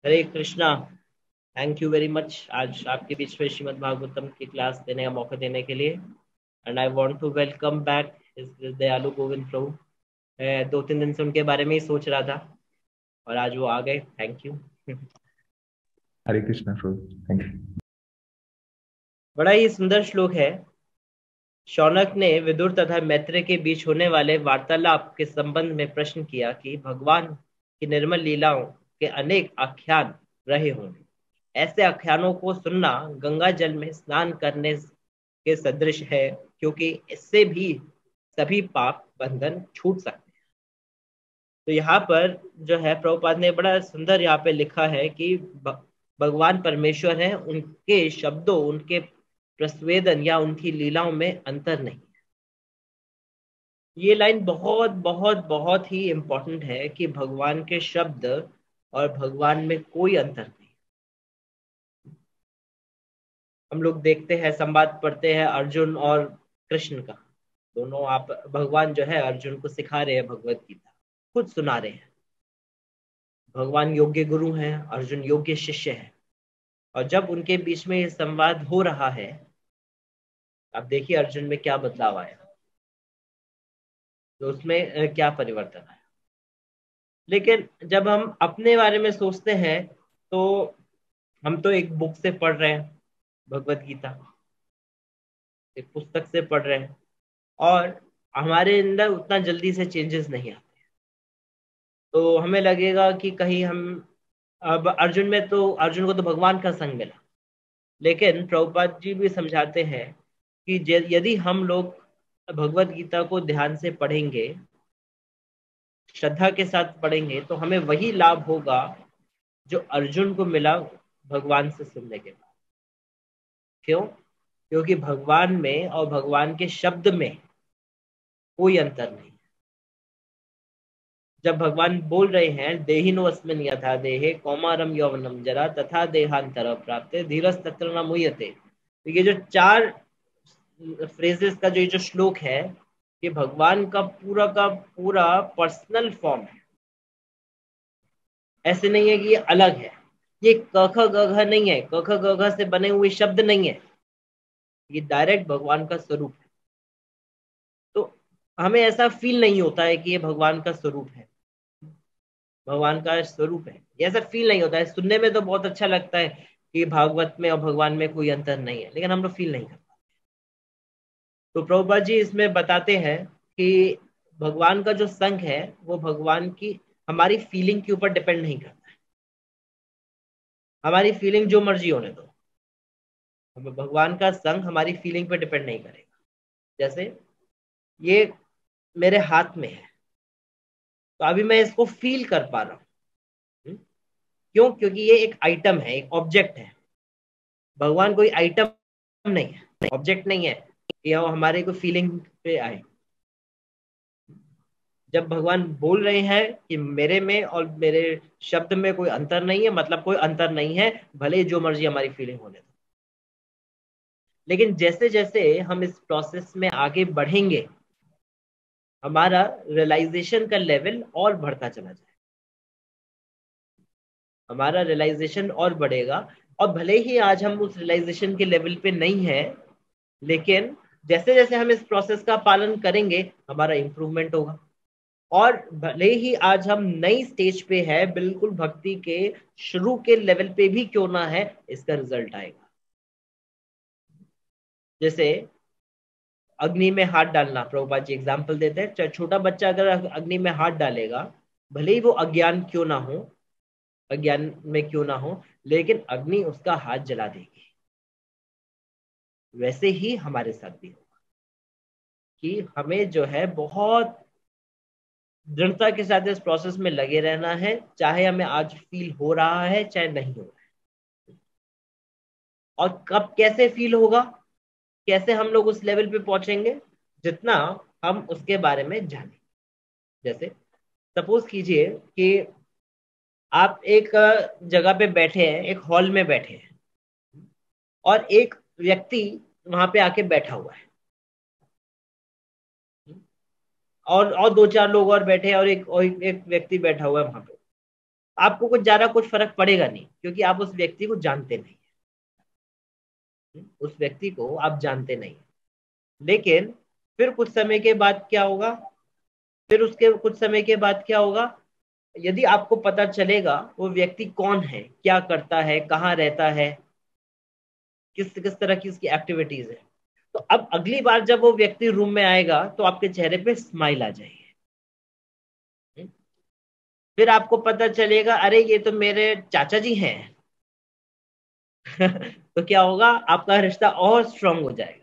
Hare Krishna. Thank you very much आज आपके बीच में श्रीमद् भागवतम की क्लास देने का मौका देने के लिए। And I want to welcome back इस दयालु गोविंद प्रभु। मैं 2-3 दिन से उनके बारे में ही सोच रहा था और आज वो आ गए। Thank you. Hare Krishna Prabhu, thank you. बड़ा ही सुंदर श्लोक है। शौनक ने विदुर तथा मैत्रेय के बीच होने वाले वार्तालाप के संबंध में प्रश्न किया कि भगवान की निर्मल लीलाओं के अनेक आख्यान रहे होंगे। ऐसे आख्यानों को सुनना गंगा जल में स्नान करने के सदृश है, क्योंकि इससे भी सभी पाप बंधन छूट सकते हैं। तो यहाँ पर जो है प्रभुपाद ने बड़ा सुंदर यहाँ पे लिखा है कि भगवान परमेश्वर है, उनके शब्दों, उनके प्रस्वेदन या उनकी लीलाओं में अंतर नहीं। ये लाइन बहुत बहुत बहुत ही इंपॉर्टेंट है कि भगवान के शब्द और भगवान में कोई अंतर नहीं। हम लोग देखते हैं, संवाद पढ़ते हैं अर्जुन और कृष्ण का। दोनों आप भगवान जो है अर्जुन को सिखा रहे हैं भगवत गीता, खुद सुना रहे हैं। भगवान योग्य गुरु हैं, अर्जुन योग्य शिष्य है। और जब उनके बीच में ये संवाद हो रहा है, आप देखिए अर्जुन में क्या बदलाव आया, तो उसमें क्या परिवर्तन आया। लेकिन जब हम अपने बारे में सोचते हैं, तो हम तो एक बुक से पढ़ रहे हैं, भगवत गीता एक पुस्तक से पढ़ रहे हैं, और हमारे अंदर उतना जल्दी से चेंजेस नहीं आते। तो हमें लगेगा कि कहीं हम, अब अर्जुन को तो भगवान का संग मिला। लेकिन प्रभुपाद जी भी समझाते हैं कि यदि हम लोग भगवत गीता को ध्यान से पढ़ेंगे, श्रद्धा के साथ पढ़ेंगे, तो हमें वही लाभ होगा जो अर्जुन को मिला भगवान से सुनने के बाद। क्यों? क्योंकि भगवान में और भगवान के शब्द में कोई अंतर नहीं। जब भगवान बोल रहे हैं देहिनो अस्मिन् यथा देहे कौमारम यौवनम जरा तथा देहांतर प्राप्ते धीरज तत्र न मुह्यते, तो ये जो चार फ्रेजेस का जो ये जो श्लोक है, ये भगवान का पूरा पर्सनल फॉर्म है। ऐसे नहीं है कि ये अलग है, ये क ख ग घ नहीं है, क ख ग घ से बने हुए शब्द नहीं है, ये डायरेक्ट भगवान का स्वरूप है। तो हमें ऐसा फील नहीं होता है कि ये भगवान का स्वरूप है, भगवान का स्वरूप है, ये ऐसा फील नहीं होता है। सुनने में तो बहुत अच्छा लगता है कि भागवत में और भगवान में कोई अंतर नहीं है, लेकिन हम लोग फील नहीं करते। तो प्रभुपाद जी इसमें बताते हैं कि भगवान का जो संग है वो भगवान की हमारी फीलिंग के ऊपर डिपेंड नहीं करता है। हमारी फीलिंग जो मर्जी होने दो, हमें भगवान का संग हमारी फीलिंग पे डिपेंड नहीं करेगा। जैसे ये मेरे हाथ में है, तो अभी मैं इसको फील कर पा रहा हूँ। क्यों? क्योंकि ये एक आइटम है, एक ऑब्जेक्ट है। भगवान कोई आइटम नहीं है, ऑब्जेक्ट नहीं है कि वो हमारे को फीलिंग पे आए। जब भगवान बोल रहे हैं कि मेरे में और मेरे शब्द में कोई अंतर नहीं है, मतलब कोई अंतर नहीं है, भले ही जो मर्जी हमारी फीलिंग होने दो। लेकिन जैसे जैसे हम इस प्रोसेस में आगे बढ़ेंगे, हमारा रियलाइजेशन का लेवल और बढ़ता चला जाए, हमारा रियलाइजेशन और बढ़ेगा। और भले ही आज हम उस रियलाइजेशन के लेवल पे नहीं है, लेकिन जैसे जैसे हम इस प्रोसेस का पालन करेंगे, हमारा इंप्रूवमेंट होगा। और भले ही आज हम नई स्टेज पे है, बिल्कुल भक्ति के शुरू के लेवल पे भी क्यों ना है, इसका रिजल्ट आएगा। जैसे अग्नि में हाथ डालना, प्रभुपाद जी एग्जाम्पल देते हैं। छोटा बच्चा अगर अग्नि में हाथ डालेगा, भले ही वो अज्ञान क्यों ना हो, अज्ञान में क्यों ना हो, लेकिन अग्नि उसका हाथ जला देगी। वैसे ही हमारे साथ भी होगा कि हमें जो है बहुत दृढ़ता के साथ इस प्रोसेस में लगे रहना है, चाहे हमें आज फील हो रहा है चाहे नहीं हो रहा है। और कब कैसे फील होगा, कैसे हम लोग उस लेवल पे पहुंचेंगे, जितना हम उसके बारे में जाने। जैसे सपोज कीजिए कि आप एक जगह पे बैठे हैं, एक हॉल में बैठे हैं, और एक व्यक्ति वहां पे आके बैठा हुआ है, और दो चार लोग और बैठे हैं, और एक व्यक्ति बैठा हुआ है वहां पे। आपको कुछ ज्यादा कुछ फर्क पड़ेगा नहीं, क्योंकि आप उस व्यक्ति को जानते नहीं, उस व्यक्ति को आप जानते नहीं। लेकिन फिर कुछ समय के बाद क्या होगा, फिर उसके कुछ समय के बाद क्या होगा, यदि आपको पता चलेगा वो व्यक्ति कौन है, क्या करता है, कहाँ रहता है, किस किस तरह की उसकी एक्टिविटीज है, तो अब अगली बार जब वो व्यक्ति रूम में आएगा तो आपके चेहरे पे स्माइल आ जाएगी। फिर आपको पता चलेगा अरे ये तो मेरे चाचा जी हैं। तो क्या होगा, आपका रिश्ता और स्ट्रांग हो जाएगा।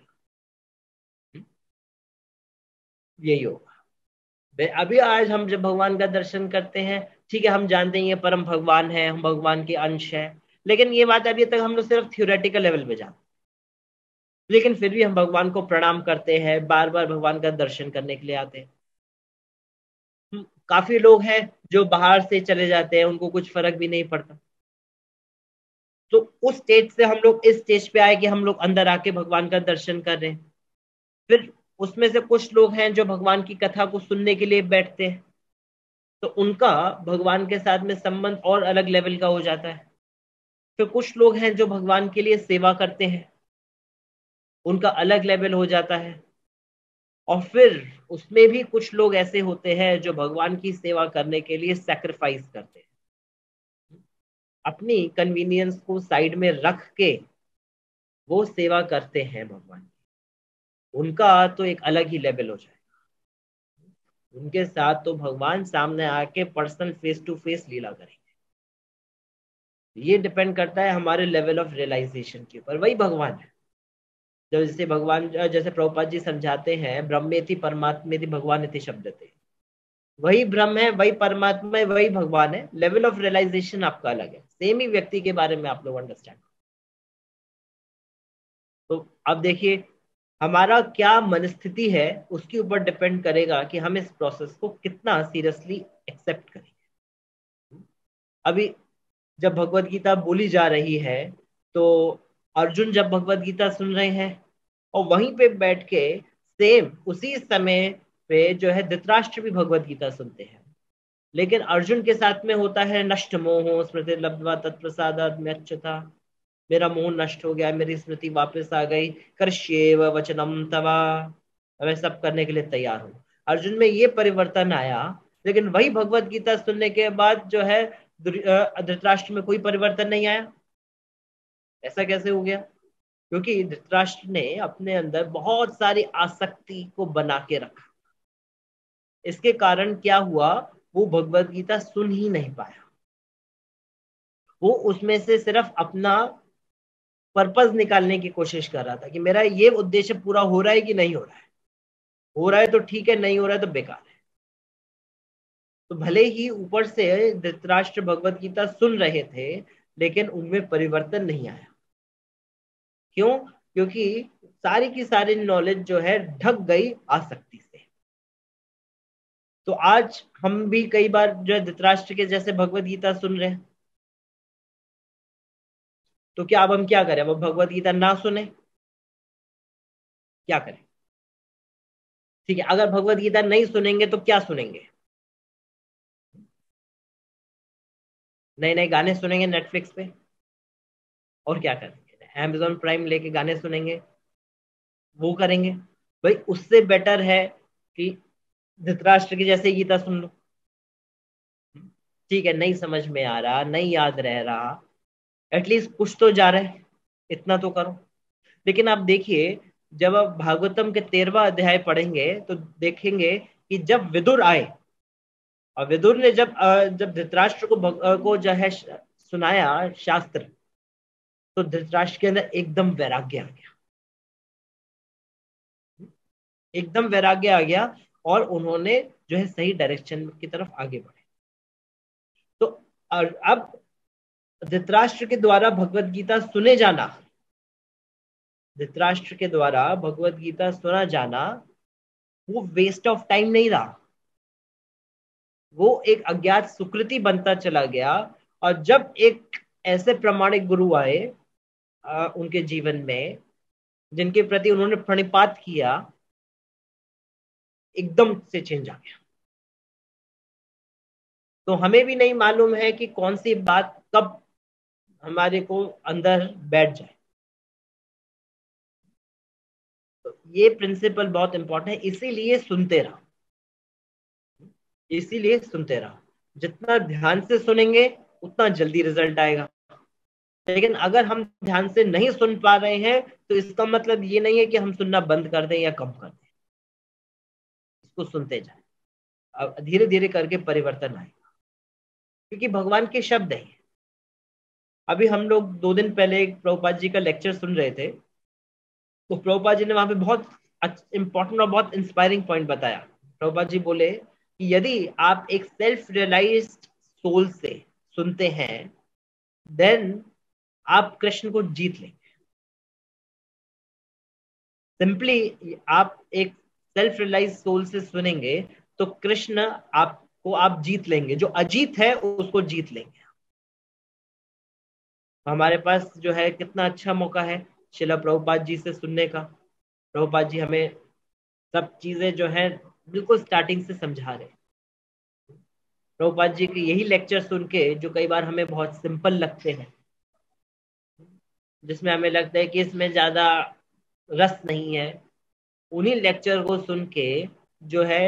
यही होगा। अभी आज हम जब भगवान का दर्शन करते हैं, ठीक है, हम जानते हैं ये परम भगवान है, हम भगवान के अंश है, लेकिन ये बात अभी तक हम लोग सिर्फ थियोरेटिकल लेवल पे जानते हैं। लेकिन फिर भी हम भगवान को प्रणाम करते हैं, बार बार भगवान का दर्शन करने के लिए आते हैं। काफी लोग हैं जो बाहर से चले जाते हैं, उनको कुछ फर्क भी नहीं पड़ता। तो उस स्टेज से हम लोग इस स्टेज पे आए कि हम लोग अंदर आके भगवान का दर्शन कर रहे हैं। फिर उसमें से कुछ लोग हैं जो भगवान की कथा को सुनने के लिए बैठते हैं, तो उनका भगवान के साथ में संबंध और अलग लेवल का हो जाता है। फिर कुछ लोग हैं जो भगवान के लिए सेवा करते हैं, उनका अलग लेवल हो जाता है। और फिर उसमें भी कुछ लोग ऐसे होते हैं जो भगवान की सेवा करने के लिए सैक्रिफाइस करते हैं, अपनी कन्वीनियंस को साइड में रख के वो सेवा करते हैं भगवान की। उनका तो एक अलग ही लेवल हो जाएगा। उनके साथ तो भगवान सामने आके पर्सनल फेस टू फेस लीला करेंगे। ये डिपेंड करता है हमारे लेवल ऑफ रियलाइजेशन के ऊपर। वही भगवान है। जब जैसे भगवान, जैसे प्रभुपाद जी समझाते हैं, ब्रह्मेति परमात्मेति भगवान इति शब्दते, वही ब्रह्म है, वही परमात्मा है, वही भगवान है। लेवल ऑफ रियलाइजेशन आपका अलग है, सेम ही व्यक्ति के बारे में आप लोग अंडरस्टैंड। तो अब देखिए, हमारा क्या मनस्थिति है उसके ऊपर डिपेंड करेगा कि हम इस प्रोसेस को कितना सीरियसली एक्सेप्ट करेंगे। अभी जब भगवत गीता बोली जा रही है, तो अर्जुन जब भगवत गीता सुन रहे हैं, और वहीं पे बैठ के सेम उसी समय पे जो है धृतराष्ट्र भी भगवत गीता सुनते हैं। लेकिन अर्जुन के साथ में होता है नष्ट मोह स्मृति लब्ध्वा तत्प्रसादात् म्यच्युता, मेरा मोह नष्ट हो गया, मेरी स्मृति वापस आ गई, कर्ष्येव वचनम तवा, मैं सब करने के लिए तैयार हूँ। अर्जुन में ये परिवर्तन आया। लेकिन वही भगवत गीता सुनने के बाद जो है धृतराष्ट्र में कोई परिवर्तन नहीं आया। ऐसा कैसे हो गया? क्योंकि धृतराष्ट्र ने अपने अंदर बहुत सारी आसक्ति को बना के रखा। इसके कारण क्या हुआ, वो भगवत गीता सुन ही नहीं पाया। वो उसमें से सिर्फ अपना पर्पस निकालने की कोशिश कर रहा था कि मेरा ये उद्देश्य पूरा हो रहा है कि नहीं हो रहा है। हो रहा है तो ठीक है, नहीं हो रहा है तो बेकार है। तो भले ही ऊपर से धृतराष्ट्र भगवत गीता सुन रहे थे, लेकिन उनमें परिवर्तन नहीं आया। क्यों? क्योंकि सारी की सारी नॉलेज जो है ढक गई आसक्ति से। तो आज हम भी कई बार जो है धृतराष्ट्र के जैसे भगवत गीता सुन रहे हैं। तो क्या अब हम क्या करें, अब भगवत गीता ना सुने? क्या करें? ठीक है, अगर भगवत गीता नहीं सुनेंगे तो क्या सुनेंगे? नए नए गाने सुनेंगे नेटफ्लिक्स पे। और क्या करेंगे? Amazon प्राइम लेके गाने सुनेंगे, वो करेंगे। भाई उससे बेटर है कि धृतराष्ट्र की जैसे गीता सुन लो। ठीक है, नहीं समझ में आ रहा, नहीं याद रह रहा, एटलीस्ट कुछ तो जा रहा है, इतना तो करो। लेकिन आप देखिए, जब आप भागवतम के 13वां अध्याय पढ़ेंगे तो देखेंगे कि जब विदुर आए, और विदुर ने जब धृतराष्ट्र को जो है सुनाया शास्त्र, तो धृतराष्ट्र के अंदर एकदम वैराग्य आ गया। एकदम वैराग्य आ गया, और उन्होंने जो है सही डायरेक्शन की तरफ आगे बढ़े। तो अब धृतराष्ट्र के द्वारा भगवत गीता सुने जाना, धृतराष्ट्र के द्वारा भगवत गीता सुना जाना, वो वेस्ट ऑफ टाइम नहीं रहा। वो एक अज्ञात सुकृति बनता चला गया। और जब एक ऐसे प्रामाणिक गुरु आए उनके जीवन में, जिनके प्रति उन्होंने प्रणिपात किया, एकदम से चेंज आ गया। तो हमें भी नहीं मालूम है कि कौन सी बात कब हमारे को अंदर बैठ जाए। तो ये प्रिंसिपल बहुत इंपॉर्टेंट है, इसीलिए सुनते रहो। जितना ध्यान से सुनेंगे उतना जल्दी रिजल्ट आएगा। लेकिन अगर हम ध्यान से नहीं सुन पा रहे हैं तो इसका मतलब ये नहीं है कि हम सुनना बंद कर दें या कम कर दें, इसको सुनते जाएं। अब धीरे धीरे करके परिवर्तन आएगा, क्योंकि भगवान के शब्द है। अभी हम लोग 2 दिन पहले एक प्रभुपाद जी का लेक्चर सुन रहे थे, तो प्रभुपाद जी ने वहां पे बहुत इंपॉर्टेंट और बहुत इंस्पायरिंग पॉइंट बताया। प्रभुपाद जी बोले कि यदि आप एक सेल्फ रियलाइज्ड सोल से सुनते हैं, देन आप कृष्ण को जीत लेंगे। सिंपली आप एक सेल्फ रियलाइज सोल से सुनेंगे तो कृष्ण आपको आप जीत लेंगे, जो अजीत है उसको जीत लेंगे। हमारे पास जो है कितना अच्छा मौका है शिला प्रभुपाद जी से सुनने का। प्रभुपाद जी हमें सब चीजें जो है बिल्कुल स्टार्टिंग से समझा रहे हैं। प्रभुपाद जी के यही लेक्चर सुन के जो कई बार हमें बहुत सिंपल लगते हैं, जिसमें हमें लगता है कि इसमें ज्यादा रस नहीं है, उन्हीं लेक्चर को सुन के जो है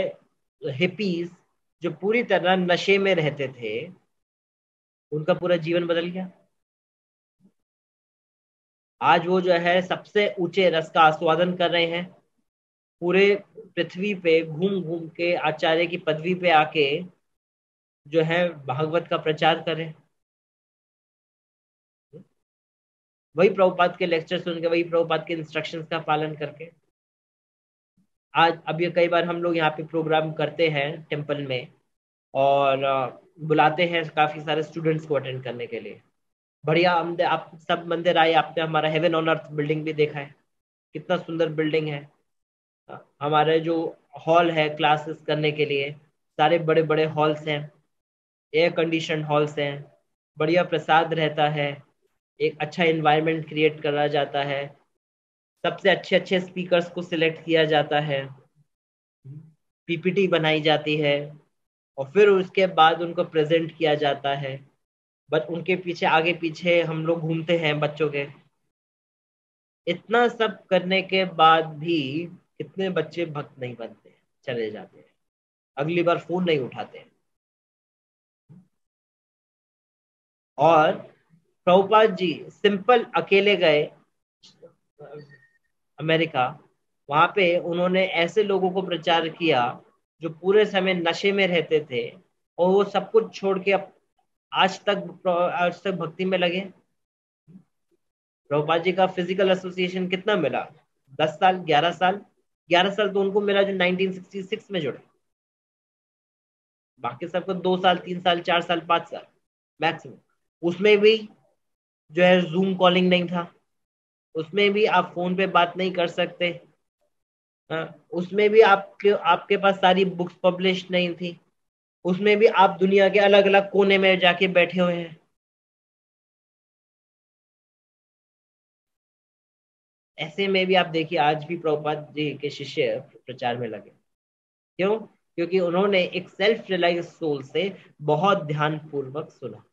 हिपीज जो पूरी तरह नशे में रहते थे, उनका पूरा जीवन बदल गया। आज वो जो है सबसे ऊंचे रस का आस्वादन कर रहे हैं। पूरे पृथ्वी पे घूम घूम के आचार्य की पदवी पे आके जो है भागवत का प्रचार करें। वही प्रभुपाद के लेक्चर सुन के, वही प्रभुपाद के इंस्ट्रक्शंस का पालन करके। आज अब ये कई बार हम लोग यहाँ पे प्रोग्राम करते हैं टेम्पल में, और बुलाते हैं काफी सारे स्टूडेंट्स को अटेंड करने के लिए। बढ़िया, हम आप सब मंदिर आए, आपने हमारा हेवन ऑन अर्थ बिल्डिंग भी देखा है, कितना सुंदर बिल्डिंग है। हमारे जो हॉल है क्लासेस करने के लिए, सारे बड़े बड़े हॉल्स हैं, एयर कंडीशन हॉल्स हैं, बढ़िया प्रसाद रहता है, एक अच्छा एनवायरनमेंट क्रिएट करा जाता है, सबसे अच्छे अच्छे स्पीकर्स को सिलेक्ट किया जाता है, पीपीटी बनाई जाती है, और फिर उसके बाद उनको प्रेजेंट किया जाता है। बट उनके पीछे आगे पीछे हम लोग घूमते हैं बच्चों के। इतना सब करने के बाद भी कितने बच्चे भक्त नहीं बनते, चले जाते हैं, अगली बार फोन नहीं उठाते हैं। और प्रभुपाद जी सिंपल अकेले गए अमेरिका, वहां पे उन्होंने ऐसे लोगों को प्रचार किया जो पूरे समय नशे में रहते थे, और वो सब कुछ छोड़ के अब आज तक भक्ति में लगे। प्रभुपाद जी का फिजिकल एसोसिएशन कितना मिला? 10 साल, 11 साल। 11 साल तो उनको मिला जो 1966 में जुड़े। बाकी सबको 2 साल, 3 साल, 4 साल, 5 साल मैक्सिमम। उसमें भी जो है जूम कॉलिंग नहीं था, उसमें भी आप फोन पे बात नहीं कर सकते। उसमें भी आपके आपके पास सारी बुक्स पब्लिश नहीं थी। उसमें भी आप दुनिया के अलग अलग कोने में जाके बैठे हुए हैं। ऐसे में भी आप देखिए आज भी प्रभुपाद जी के शिष्य प्रचार में लगे। क्यों? क्योंकि उन्होंने एक सेल्फ रियलाइज सोल से बहुत ध्यान पूर्वक सुना।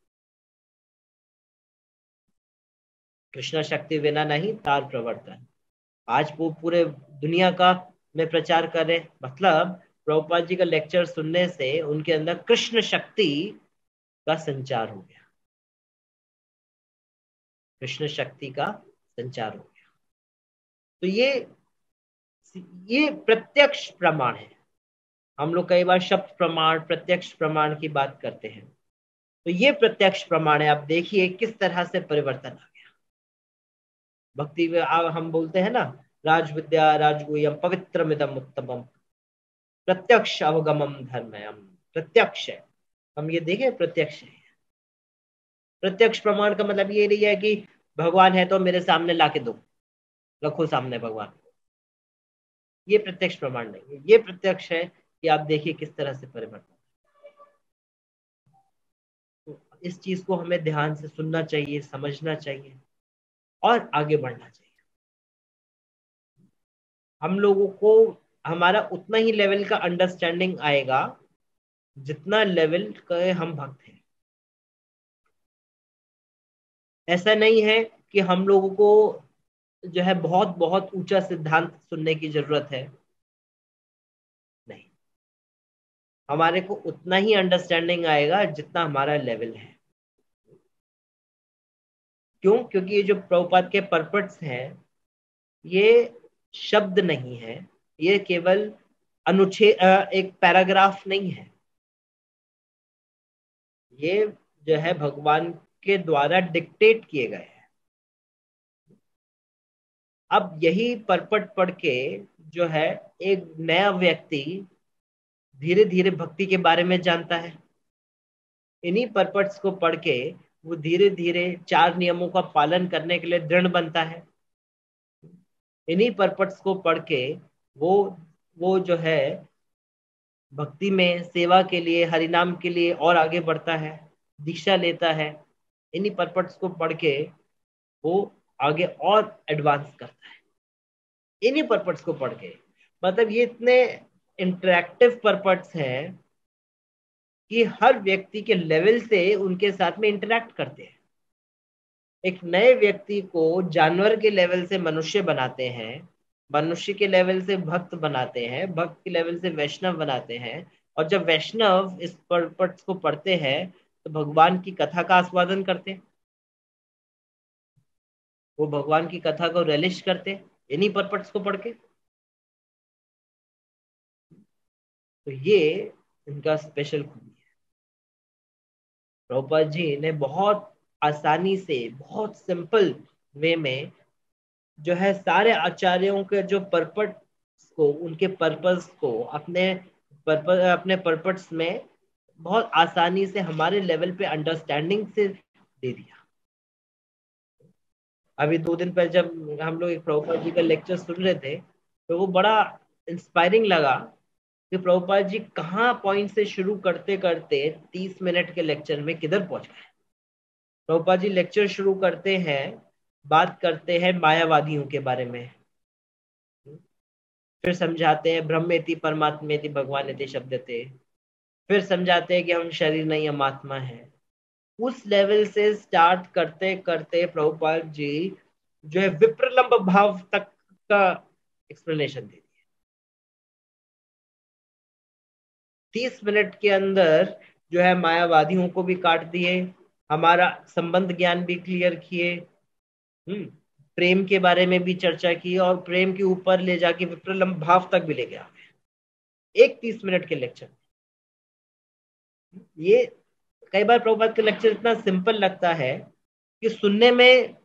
कृष्ण शक्ति बिना नहीं तार प्रवर्तन। आज वो पूरे दुनिया का में प्रचार कर रहे, मतलब प्रभुपाद जी का लेक्चर सुनने से उनके अंदर कृष्ण शक्ति का संचार हो गया, कृष्ण शक्ति का संचार हो गया। तो ये प्रत्यक्ष प्रमाण है। हम लोग कई बार शब्द प्रमाण, प्रत्यक्ष प्रमाण की बात करते हैं, तो ये प्रत्यक्ष प्रमाण है। आप देखिए किस तरह से परिवर्तन आ गया भक्ति में। अब हम बोलते हैं ना, राज विद्या राजगुह्यम पवित्रमिदम उत्तमम, प्रत्यक्ष अवगमम धर्मयम। प्रत्यक्ष है, हम ये देखें प्रत्यक्ष है। प्रत्यक्ष प्रमाण का मतलब ये नहीं है कि भगवान है तो मेरे सामने लाके दो, रखो सामने भगवान। ये प्रत्यक्ष प्रमाण नहीं है, ये प्रत्यक्ष है कि आप देखिए किस तरह से परिवर्तन। तो इस चीज को हमें ध्यान से सुनना चाहिए, समझना चाहिए और आगे बढ़ना चाहिए। हम लोगों को हमारा उतना ही लेवल का अंडरस्टैंडिंग आएगा जितना लेवल के हम भक्त हैं। ऐसा नहीं है कि हम लोगों को जो है बहुत बहुत ऊंचा सिद्धांत सुनने की जरूरत है, नहीं। हमारे को उतना ही अंडरस्टैंडिंग आएगा जितना हमारा लेवल है। क्यों? क्योंकि ये जो प्रभुपाद के पर्पट्स हैं, ये शब्द नहीं है, ये केवल अनुच्छेद, एक पैराग्राफ नहीं है। ये जो है भगवान के द्वारा डिक्टेट किए गए हैं। अब यही परपट पढ़ के जो है एक नया व्यक्ति धीरे धीरे भक्ति के बारे में जानता है। इन्हीं परपट्स को पढ़ के वो धीरे धीरे 4 नियमों का पालन करने के लिए दृढ़ बनता है। इन्हीं परपट्स को पढ़ के वो वो जो है भक्ति में सेवा के लिए, हरिनाम के लिए और आगे बढ़ता है, दीक्षा लेता है। इन्हीं परपट्स को पढ़ के वो आगे और एडवांस करता है, इन्हीं परपट्स को पढ़ के। मतलब ये इतने इंटरेक्टिव परपट्स हैं कि हर व्यक्ति के लेवल से उनके साथ में इंटरेक्ट करते हैं। एक नए व्यक्ति को जानवर के लेवल से मनुष्य बनाते हैं, मनुष्य के लेवल से भक्त बनाते हैं, भक्त के लेवल से वैष्णव बनाते हैं। और जब वैष्णव इस परपट्स को पढ़ते हैं तो भगवान की कथा का आस्वादन करते हैं, वो भगवान की कथा को रिलिश करते हैं इन्हीं परपट्स को पढ़ के। तो ये इनका स्पेशल खूबी है। प्रभुपाद जी ने बहुत आसानी से, बहुत सिंपल वे में जो है सारे आचार्यों के जो पर्पस को, उनके पर्पस को अपने पर्पस में बहुत आसानी से हमारे लेवल पे अंडरस्टैंडिंग से दे दिया। अभी 2 दिन पहले जब हम लोग एक प्रभुपाद जी का लेक्चर सुन रहे थे तो वो बड़ा इंस्पायरिंग लगा कि प्रभुपाद जी कहाँ पॉइंट से शुरू करते करते 30 मिनट के लेक्चर में किधर पहुंच गए। प्रभुपाद जी लेक्चर शुरू करते हैं, बात करते हैं मायावादियों के बारे में, फिर समझाते हैं ब्रह्मेति परमात्मेति भगवानेति शब्दते, फिर समझाते हैं कि हम शरीर नहीं, हम आत्मा है। उस लेवल से स्टार्ट करते करते प्रभुपाद जी जो है विप्रलंब भाव तक का एक्सप्लेनेशन दे दिया। 30 मिनट के अंदर जो है मायावादियों को भी काट दिए, हमारा संबंध ज्ञान भी क्लियर किए, प्रेम के बारे में भी चर्चा की, और प्रेम के ऊपर ले जाके विप्रलंब भाव तक भी ले गया एक 30 मिनट के लेक्चर। ये कई बार प्रभुपाद का लेक्चर इतना सिंपल लगता है कि सुनने में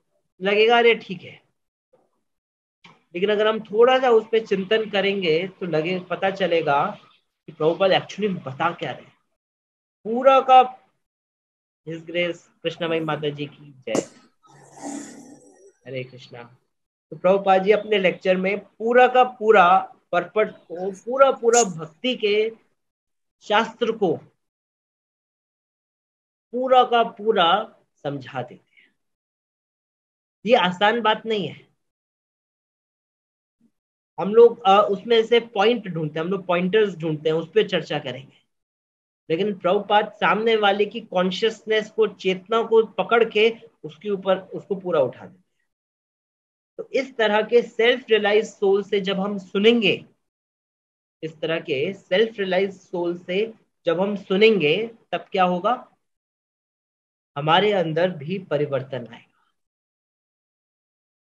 लगेगा अरे ठीक है, लेकिन अगर हम थोड़ा सा उस पर चिंतन करेंगे तो पता चलेगा कि प्रभुपाद एक्चुअली बता क्या रहे। पूरा का हिज ग्रेस कृष्णामयी माता जी की जय, हरे कृष्णा। तो प्रभुपाद जी अपने लेक्चर में पूरा का पूरा परपट को, पूरा पूरा भक्ति के शास्त्र को पूरा का पूरा समझा देते हैं। ये आसान बात नहीं है। हम लोग उसमें से पॉइंट ढूंढते हैं, हम लोग पॉइंटर्स ढूंढते हैं, उस पर चर्चा करेंगे। लेकिन प्रभुपाद सामने वाले की कॉन्शियसनेस को, चेतना को पकड़ के उसके ऊपर उसको पूरा उठा देते हैं। तो इस तरह के सेल्फ रियलाइज सोल से जब हम सुनेंगे, इस तरह के सेल्फ रियलाइज सोल से जब हम सुनेंगे, तब क्या होगा? हमारे अंदर भी परिवर्तन आएगा।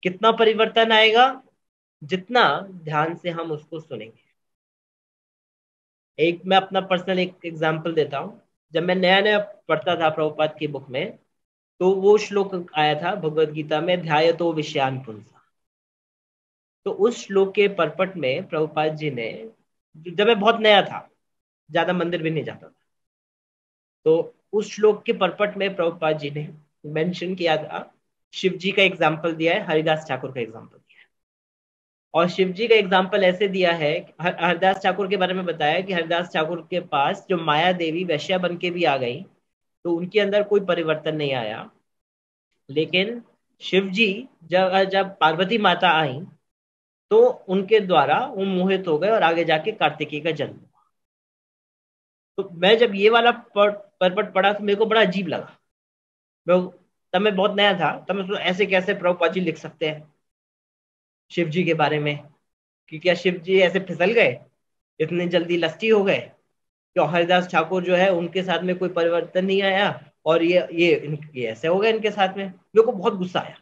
कितना परिवर्तन आएगा? जितना ध्यान से हम उसको सुनेंगे। एक मैं अपना पर्सनल एक एग्जांपल देता हूँ। जब मैं नया नया पढ़ता था प्रभुपाद की बुक में, तो वो श्लोक आया था भगवत गीता में, ध्यायतो विषयान पुंसा। तो उस श्लोक के परपट में प्रभुपाद जी ने, जब मैं बहुत नया था, ज्यादा मंदिर भी नहीं जाता था, तो उस श्लोक के परपट में प्रभुपाद जी ने मेंशन किया था, शिव जी का एग्जाम्पल दिया है, हरिदास ठाकुर का एग्जाम्पल दिया है। और शिव जी का एग्जाम्पल ऐसे दिया है, हरिदास ठाकुर के बारे में बताया कि हरिदास ठाकुर के पास जो माया देवी वैश्या बन के भी आ गई, तो उनके अंदर कोई परिवर्तन नहीं आया। लेकिन शिव जी जब जब पार्वती माता आई तो उनके द्वारा वो मोहित हो गए और आगे जाके कार्तिकेय का जन्म हुआ। तो मैं जब ये वाला परपट पढ़ा तो मेरे को बड़ा अजीब लगा। मैं तब मैं बहुत नया था, तब मैं सोचा ऐसे कैसे प्रभुपाद जी लिख सकते हैं शिव जी के बारे में, कि क्या शिव जी ऐसे फिसल गए, इतनी जल्दी लस्टी हो गए, कि हरिदास ठाकुर जो है उनके साथ में कोई परिवर्तन नहीं आया, और ये ऐसे हो गए इनके साथ में। मेरे को बहुत गुस्सा आया।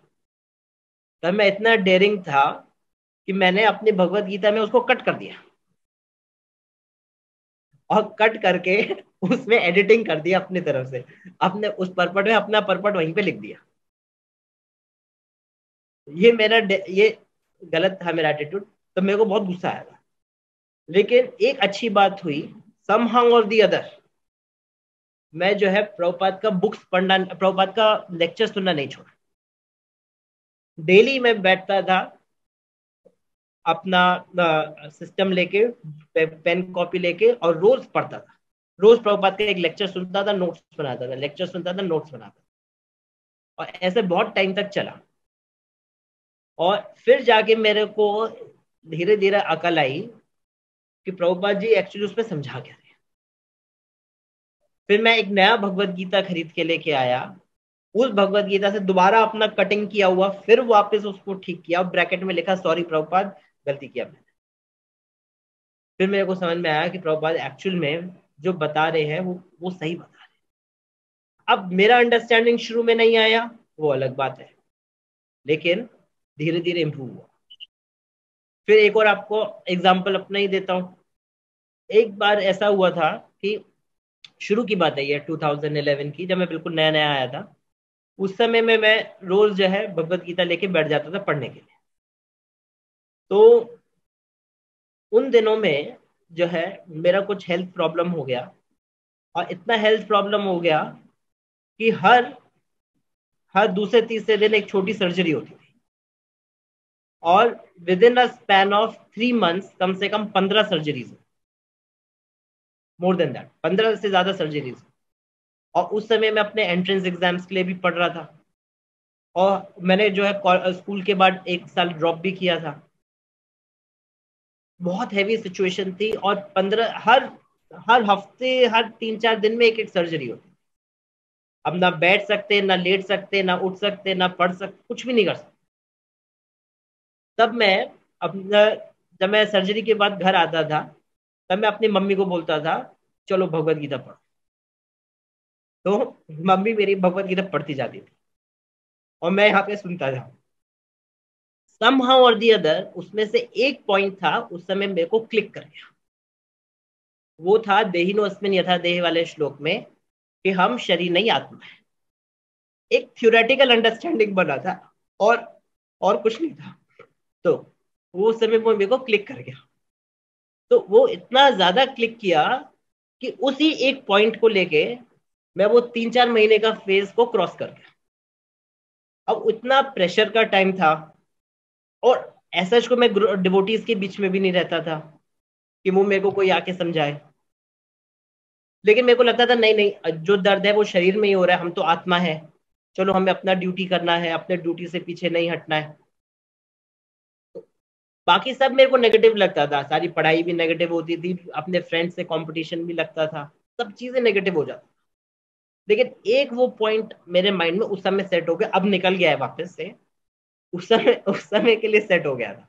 तब मैं इतना डेयरिंग था कि मैंने अपनी भगवत गीता में उसको कट कर दिया, और कट करके उसमें एडिटिंग कर दिया अपनी तरफ से, अपने उस परपट में अपना परपट वहीं पे लिख दिया। ये गलत था मेरा एटीट्यूड, तो मेरे को बहुत गुस्सा आया था। लेकिन एक अच्छी बात हुई, समहाउ और दी अदर, मैं जो है प्रभुपाद का बुक्स पढ़ना, प्रभुपाद का लेक्चर सुनना नहीं छोड़ा। डेली मैं बैठता था अपना सिस्टम लेके, पेन कॉपी लेके, और रोज पढ़ता था। रोज प्रभुपाद का एक लेक्चर सुनता था, नोट्स बनाता था, लेक्चर सुनता था, नोट्स बनाता था, और ऐसे बहुत टाइम तक चला। और फिर जाके मेरे को धीरे धीरे अकल आई कि प्रभुपाद जी एक्चुअली उसमें समझा क्या रहे। फिर मैं एक नया भगवत गीता खरीद के लेके आया, उस भगवत गीता से दोबारा अपना कटिंग किया हुआ, फिर वापस उसको ठीक किया, और ब्रैकेट में लिखा सॉरी प्रभुपाद, गलती किया मैंने। फिर मेरे को समझ में आया कि प्रभुपाद एक्चुअल में जो बता रहे हैं वो सही बता रहे हैं। अब मेरा अंडरस्टैंडिंग शुरू में नहीं आया, वो अलग बात है, लेकिन धीरे धीरे इंप्रूव हुआ। फिर एक और आपको एग्जाम्पल अपना ही देता हूँ। एक बार ऐसा हुआ था कि शुरू की बात है ये 2011 की, जब मैं बिल्कुल नया नया आया था। उस समय में मैं रोज जो है भगवत गीता लेके बैठ जाता था पढ़ने के लिए। तो उन दिनों में जो है मेरा कुछ हेल्थ प्रॉब्लम हो गया, और इतना हेल्थ प्रॉब्लम हो गया कि हर हर दूसरे तीसरे दिन एक छोटी सर्जरी होती थी, और within a span of 3 months कम से कम 15 सर्जरीज, मोर देन दैट 15 से ज्यादा सर्जरीज। और उस समय मैं अपने एंट्रेंस एग्जाम्स के लिए भी पढ़ रहा था, और मैंने जो है स्कूल के बाद 1 साल ड्रॉप भी किया था। बहुत हैवी सिचुएशन थी, और 15 हर हर हफ्ते, हर 3-4 दिन में एक एक सर्जरी होती। अब ना बैठ सकते, ना लेट सकते, ना उठ सकते, ना पढ़ सकते, कुछ भी नहीं कर सकते। तब मैं अपना जब मैं सर्जरी के बाद घर आता था, तब मैं अपनी मम्मी को बोलता था चलो भगवत गीता पढ़ो। तो मम्मी मेरी भगवत गीता पढ़ती जाती थी, और मैं यहाँ पे सुनता था। समहाउ और दी अदर उसमें से एक पॉइंट था, उस समय मेरे को क्लिक कर गया। वो था देहिनोऽस्मिन् यथा देह वाले श्लोक में, कि हम शरीर नहीं आत्मा है। एक थ्योरेटिकल अंडरस्टैंडिंग बना था, और और कुछ नहीं था। तो वो समय वो मेरे को क्लिक कर गया। तो वो इतना ज्यादा क्लिक किया कि उसी एक पॉइंट को लेके मैं वो 3-4 महीने का फेज को क्रॉस कर गया। अब इतना प्रेशर का टाइम था, और ऐसा को मैं डिवोटीज के बीच में भी नहीं रहता था कि वो मेरे को कोई आके समझाए। लेकिन मेरे को लगता था नहीं नहीं, जो दर्द है वो शरीर में ही हो रहा है, हम तो आत्मा है, चलो हमें अपना ड्यूटी करना है, अपने ड्यूटी से पीछे नहीं हटना है। बाकी सब मेरे को नेगेटिव लगता था, सारी पढ़ाई भी नेगेटिव होती थी, अपने फ्रेंड से कंपटीशन भी लगता था, सब चीजें नेगेटिव हो जाती। लेकिन एक वो पॉइंट मेरे माइंड में उस समय सेट हो गया, अब निकल गया है वापस से। उस समय के लिए सेट हो गया था।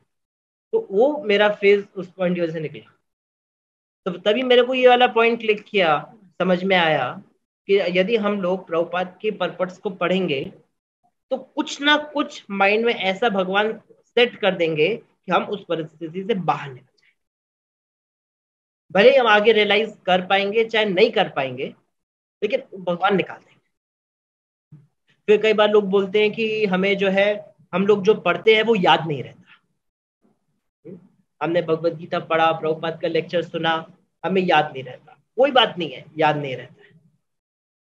तो वो मेरा फेज उस पॉइंट की वजह से निकला। तो तभी मेरे को ये वाला पॉइंट क्लिक किया, समझ में आया कि यदि हम लोग प्रभुपाद के पर्पट्स को पढ़ेंगे, तो कुछ ना कुछ माइंड में ऐसा भगवान सेट कर देंगे कि हम उस परिस्थिति से बाहर निकल जाए। भले हम आगे रियलाइज कर पाएंगे चाहे नहीं कर पाएंगे, लेकिन भगवान निकाल देंगे। फिर कई बार लोग बोलते हैं कि हमें जो है, हम लोग जो पढ़ते हैं वो याद नहीं रहता। हमने भगवत गीता पढ़ा, प्रभुपाद का लेक्चर सुना, हमें याद नहीं रहता। कोई बात नहीं है, याद नहीं रहता है।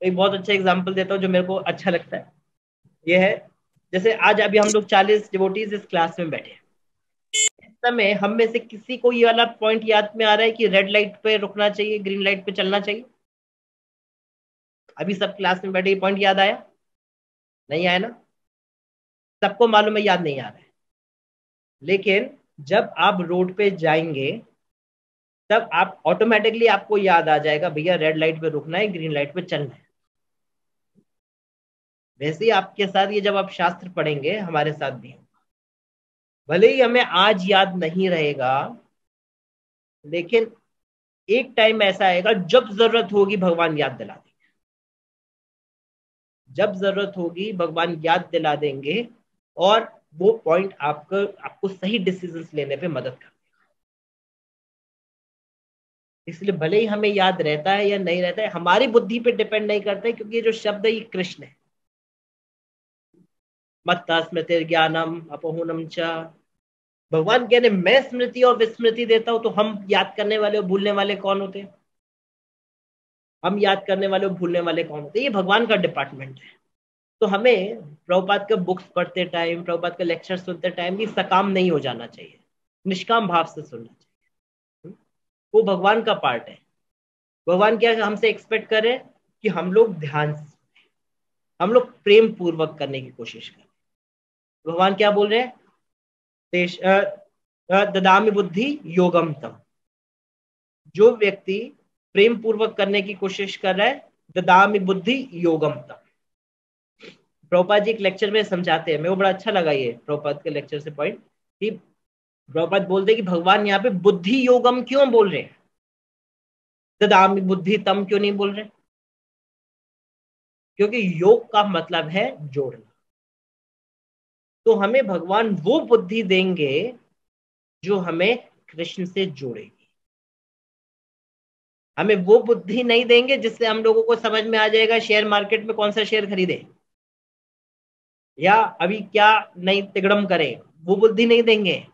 एक बहुत अच्छा एग्जाम्पल देता हूँ जो मेरे को अच्छा लगता है। ये है, जैसे आज अभी हम लोग 40 डिवोटीज इस क्लास में बैठे हैं। इस समय हम में से किसी को ये वाला पॉइंट याद में आ रहा है कि रेड लाइट पे रुकना चाहिए, ग्रीन लाइट पे चलना चाहिए? अभी सब क्लास में बैठे, ये पॉइंट याद आया? नहीं आया ना? सबको मालूम है याद नहीं आ रहा है। लेकिन जब आप रोड पे जाएंगे, तब आप ऑटोमेटिकली आपको याद आ जाएगा भैया रेड लाइट पे रुकना है, ग्रीन लाइट पे चलना है। वैसे ही आपके साथ ये जब आप शास्त्र पढ़ेंगे हमारे साथ भी, भले ही हमें आज याद नहीं रहेगा, लेकिन एक टाइम ऐसा आएगा जब जरूरत होगी भगवान याद दिला देंगे। जब जरूरत होगी भगवान याद दिला देंगे, और वो पॉइंट आपको सही डिसीजंस लेने पे मदद कर। इसलिए भले ही हमें याद रहता है या नहीं रहता है, हमारी बुद्धि पे डिपेंड नहीं करता है, क्योंकि ये जो शब्द है ये कृष्ण है। मत्ता स्मृति ज्ञानम अपहूनम च। भगवान कहने मैं स्मृति और विस्मृति देता हूं, तो हम याद करने वाले और भूलने वाले कौन होते हैं? हम याद करने वाले और भूलने वाले कौन होते हैं? ये भगवान का डिपार्टमेंट है। तो हमें प्रभुपाद का बुक्स पढ़ते टाइम, प्रभुपाद का लेक्चर सुनते टाइम भी सकाम नहीं हो जाना चाहिए, निष्काम भाव से सुनना चाहिए। वो भगवान का पार्ट है। भगवान क्या हमसे एक्सपेक्ट करे कि हम लोग ध्यान से, हम लोग प्रेम पूर्वक करने की कोशिश करें। भगवान क्या बोल रहे हैं? ददामि बुद्धि योगम तम। जो व्यक्ति प्रेम पूर्वक करने की कोशिश कर रहा है, ददामि बुद्धि योगम तम। प्रभुपाद जी एक लेक्चर में समझाते हैं, मेरे को बड़ा अच्छा लगा ये प्रभुपाद के लेक्चर से पॉइंट, कि प्रभुपाद बोलते हैं कि भगवान यहाँ पे बुद्धि योगम क्यों बोल रहे हैं, ददामि बुद्धि तम क्यों नहीं बोल रहे? क्योंकि योग का मतलब है जोड़ना। तो हमें भगवान वो बुद्धि देंगे जो हमें कृष्ण से जोड़ेगी। हमें वो बुद्धि नहीं देंगे जिससे हम लोगों को समझ में आ जाएगा शेयर मार्केट में कौन सा शेयर खरीदे या अभी क्या नहीं तिगड़म करें, वो बुद्धि नहीं देंगे।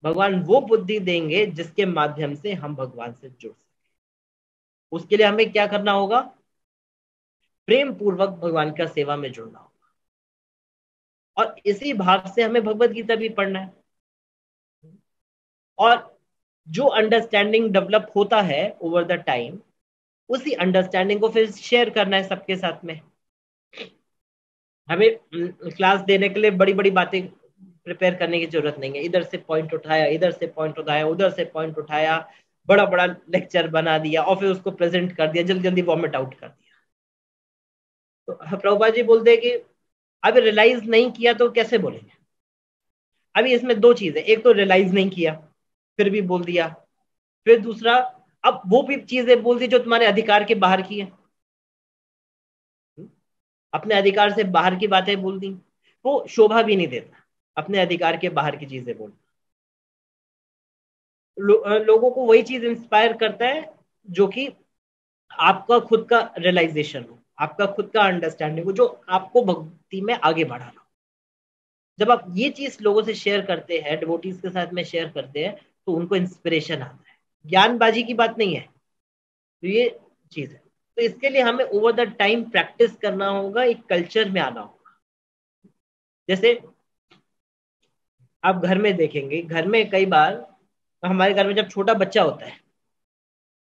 भगवान वो बुद्धि देंगे जिसके माध्यम से हम भगवान से जुड़ सके। उसके लिए हमें क्या करना होगा? प्रेम पूर्वक भगवान का सेवा में जुड़ना होगा, और इसी भाव से हमें भगवत गीता भी पढ़ना है। और जो अंडरस्टैंडिंग डेवलप होता है ओवर द टाइम, उसी अंडरस्टैंडिंग को फिर शेयर करना है सबके साथ में। हमें क्लास देने के लिए बड़ी बड़ी बातें प्रिपेयर करने की जरूरत नहीं है। इधर से पॉइंट उठाया, इधर से पॉइंट उठाया, उधर से पॉइंट उठाया, बड़ा बड़ा लेक्चर बना दिया और फिर उसको प्रेजेंट कर दिया, जल्दी जल्दी वॉमिट आउट कर दिया। तो प्रभुपाद जी बोलते हैं कि अभी रियलाइज नहीं किया तो कैसे बोलेंगे? अभी इसमें दो चीज है, एक तो रियलाइज नहीं किया फिर भी बोल दिया, फिर दूसरा अब वो भी चीजें बोल दी जो तुम्हारे अधिकार के बाहर की है, अपने अधिकार से बाहर की बातें बोल दी, वो शोभा भी नहीं देता। अपने अधिकार के बाहर की चीजें बोल, लोगों को वही चीज इंस्पायर करता है जो कि आपका खुद का रियलाइजेशन हो, आपका खुद का अंडरस्टैंडिंग हो, जो आपको भक्ति में आगे बढ़ाना हो। जब आप ये चीज लोगों से शेयर करते हैं, डिवोटीज के साथ में शेयर करते हैं, तो उनको इंस्पिरेशन आता है। ज्ञानबाजी की बात नहीं है, तो ये चीज है। तो इसके लिए हमें ओवर द टाइम प्रैक्टिस करना होगा, एक कल्चर में आना होगा। जैसे आप घर में देखेंगे, घर में कई बार हमारे घर में जब छोटा बच्चा होता है,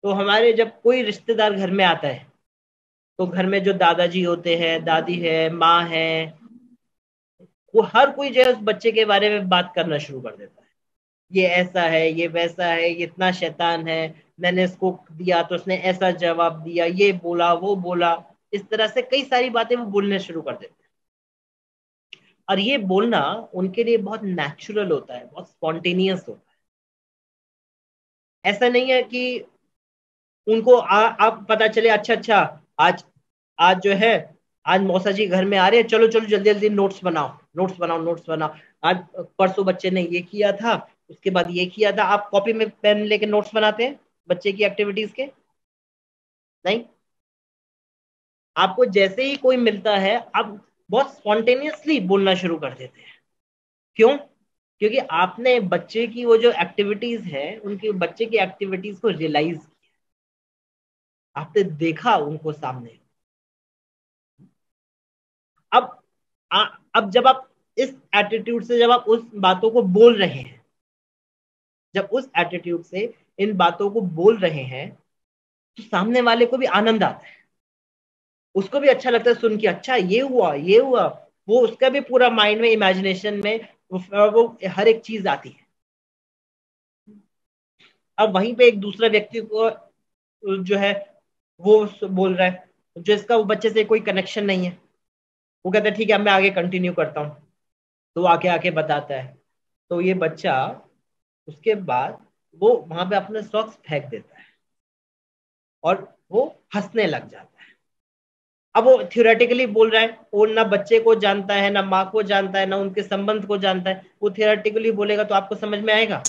तो हमारे जब कोई रिश्तेदार घर में आता है, तो घर में जो दादाजी होते हैं, दादी है, माँ है, वो हर कोई जो है उस बच्चे के बारे में बात करना शुरू कर देता है। ये ऐसा है, ये वैसा है, ये इतना शैतान है, मैंने इसको दिया तो उसने ऐसा जवाब दिया, ये बोला वो बोला, इस तरह से कई सारी बातें वो बोलने शुरू कर देते हैं। और ये बोलना उनके लिए बहुत नेचुरल होता है, बहुत स्पॉन्टेनियस होता है। ऐसा नहीं है कि उनको आप पता चले अच्छा अच्छा आज आज जो है, आज मौसा जी घर में आ रहे हैं, चलो चलो जल्दी जल्दी नोट्स बनाओ, नोट्स बनाओ, नोट्स बनाओ। आज परसों बच्चे ने ये किया था, उसके बाद ये किया था। आप कॉपी में पेन लेके नोट्स बनाते हैं बच्चे की एक्टिविटीज के? नहीं। आपको जैसे ही कोई मिलता है आप बहुत स्पॉन्टेनियसली बोलना शुरू कर देते हैं। क्यों? क्योंकि आपने बच्चे की वो जो एक्टिविटीज है, उनकी बच्चे की एक्टिविटीज को रियलाइज किया, आपने देखा उनको सामने। अब अब जब आप इस एटीट्यूड से, जब आप उस बातों को बोल रहे हैं, जब उस एटीट्यूड से इन बातों को बोल रहे हैं, तो सामने वाले को भी आनंद आता है, उसको भी अच्छा लगता है सुन के, अच्छा ये हुआ ये हुआ। वो उसका भी पूरा माइंड में, इमेजिनेशन में वो हर एक चीज आती है। अब वहीं पे एक दूसरा व्यक्ति को जो है वो बोल रहा है, जो इसका वो बच्चे से कोई कनेक्शन नहीं है, वो कहता है ठीक है मैं आगे कंटिन्यू करता हूँ, तो वो आके आके बताता है। तो ये बच्चा उसके बाद वो वहां पे अपने सॉक्स फेंक देता है और वो हंसने लग जाता है। अब वो थियोरेटिकली बोल रहा है, वो ना बच्चे को जानता है, ना माँ को जानता है, ना उनके संबंध को जानता है, वो थियोरेटिकली बोलेगा तो आपको समझ में आएगा?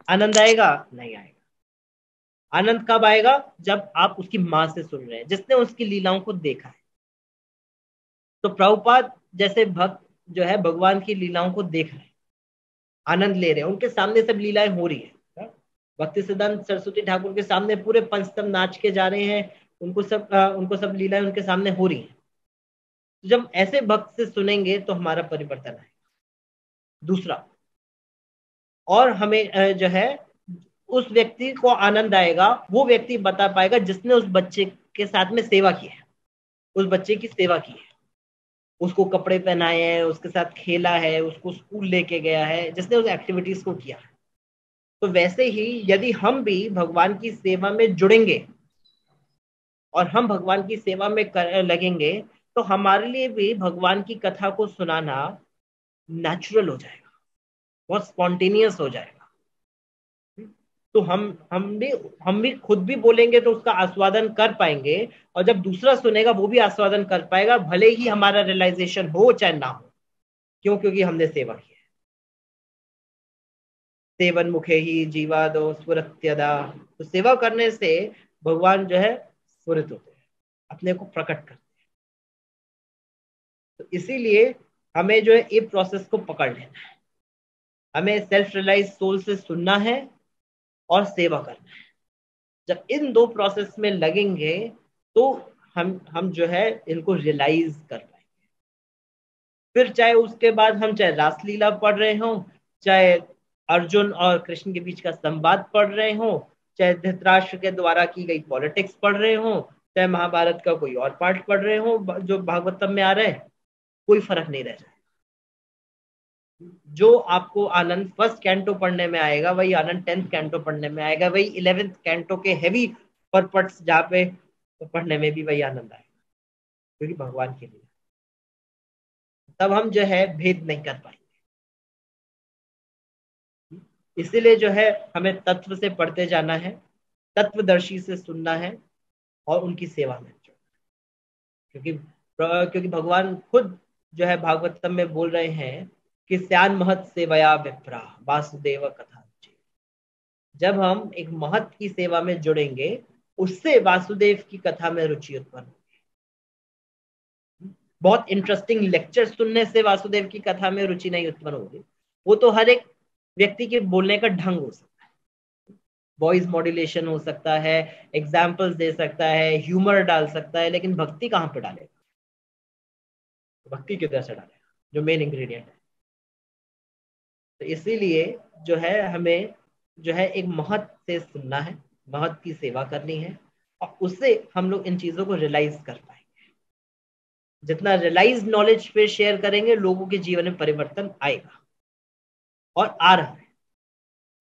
आनंद आएगा? नहीं आएगा। आनंद कब आएगा? जब आप उसकी माँ से सुन रहे हैं, जिसने उसकी लीलाओं को देखा है। तो प्रभुपाद जैसे भक्त जो है भगवान की लीलाओं को देख रहे हैं, आनंद ले रहे हैं, उनके सामने सब लीलाएं हो रही है। भक्ति सिद्धांत सरस्वती ठाकुर के सामने पूरे पंचतंत्र नाच के जा रहे हैं, उनको सब लीलाएं उनके सामने हो रही हैं। तो जब ऐसे भक्त से सुनेंगे तो हमारा परिवर्तन आएगा। दूसरा, और हमें जो है उस व्यक्ति को आनंद आएगा, वो व्यक्ति बता पाएगा जिसने उस बच्चे के साथ में सेवा की है, उस बच्चे की सेवा की है, उसको कपड़े पहनाए हैं, उसके साथ खेला है, उसको स्कूल लेके गया है, जिसने उस एक्टिविटीज को किया है। तो वैसे ही यदि हम भी भगवान की सेवा में जुड़ेंगे और हम भगवान की सेवा में लगेंगे, तो हमारे लिए भी भगवान की कथा को सुनाना नेचुरल हो जाएगा, बहुत स्पॉन्टेनियस हो जाएगा। तो हम भी खुद भी बोलेंगे तो उसका आस्वादन कर पाएंगे, और जब दूसरा सुनेगा वो भी आस्वादन कर पाएगा, भले ही हमारा रियलाइजेशन हो चाहे ना हो। क्यों? क्योंकि हमने सेवा की है। सेवन मुखे ही जीवा दो स्फुरत्यदा। तो सेवा करने से भगवान जो है स्फुरित होते हैं, अपने को प्रकट करते हैं। तो इसीलिए हमें जो है ये प्रोसेस को पकड़ लेना है। हमें सेल्फ रियलाइज सोल से सुनना है और सेवा करना है। जब इन दो प्रोसेस में लगेंगे तो हम जो है इनको रियलाइज कर पाएंगे। फिर चाहे उसके बाद हम चाहे रासलीला पढ़ रहे हो, चाहे अर्जुन और कृष्ण के बीच का संवाद पढ़ रहे हो, चाहे धृतराष्ट्र के द्वारा की गई पॉलिटिक्स पढ़ रहे हो, चाहे महाभारत का कोई और पार्ट पढ़ रहे हो जो भागवतम में आ रहा है, कोई फर्क नहीं रह जाए। जो आपको आनंद फर्स्ट कैंटो पढ़ने में आएगा वही आनंद 10th कैंटो पढ़ने में आएगा, वही 11th कैंटो के हेवी पर्पट्स जहाँ पे पढ़ने में भी वही आनंद आएगा, क्योंकि भगवान के लिए तब हम जो है भेद नहीं कर पाएंगे। इसीलिए जो है हमें तत्व से पढ़ते जाना है, तत्वदर्शी से सुनना है और उनकी सेवा में जुड़ना। क्योंकि भगवान खुद जो है भागवतम में बोल रहे हैं कि स्यान महत सेवया विप्रा वासुदेव कथा। जब हम एक महत की सेवा में जुड़ेंगे, उससे वासुदेव की कथा में रुचि उत्पन्न होगी। बहुत इंटरेस्टिंग लेक्चर सुनने से वासुदेव की कथा में रुचि नहीं उत्पन्न होगी। वो तो हर एक व्यक्ति के बोलने का ढंग हो सकता है, वॉइस मॉड्यूलेशन हो सकता है, एग्जाम्पल्स दे सकता है, ह्यूमर डाल सकता है, लेकिन भक्ति कहाँ पे डालेगा? भक्ति किधर से डालेगा जो मेन इंग्रेडिएंट है? तो इसीलिए जो है हमें जो है एक महत से सुनना है, महत की सेवा करनी है, और उससे हम लोग इन चीजों को रियलाइज कर पाएंगे। जितना रियलाइज नॉलेज पे शेयर करेंगे, लोगों के जीवन में परिवर्तन आएगा, और आ रहा है।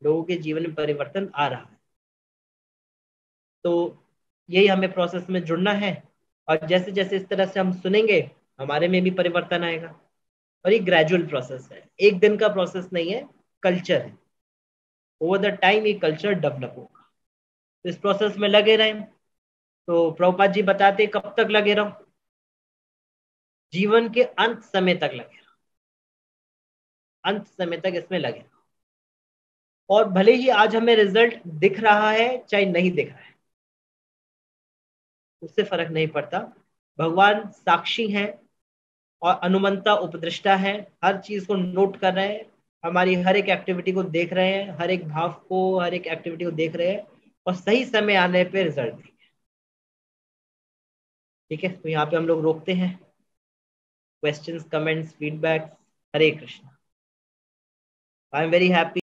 लोगों के जीवन में परिवर्तन आ रहा है। तो यही हमें प्रोसेस में जुड़ना है, और जैसे जैसे इस तरह से हम सुनेंगे हमारे में भी परिवर्तन आएगा। और ये ग्रेजुअल प्रोसेस है, एक दिन का प्रोसेस नहीं है, कल्चर है। ओवर द टाइम ये कल्चर डेवलप होगा। तो इस प्रोसेस में लगे रहें। तो प्रभुपाद जी बताते कब तक लगे रहो? जीवन के अंत समय तक लगे रहो, अंत समय तक इसमें लगे रहो। और भले ही आज हमें रिजल्ट दिख रहा है चाहे नहीं दिख रहा है, उससे फर्क नहीं पड़ता। भगवान साक्षी हैं और अनुमंता उपदृष्टा है, हर चीज को नोट कर रहे हैं, हमारी हर एक एक्टिविटी को देख रहे हैं, हर एक भाव को, हर एक एक्टिविटी को देख रहे हैं, और सही समय आने पे रिजल्ट देंगे। ठीक है, तो यहाँ पे हम लोग रोकते हैं। Questions, comments, feedback. Hare Krishna. I am very happy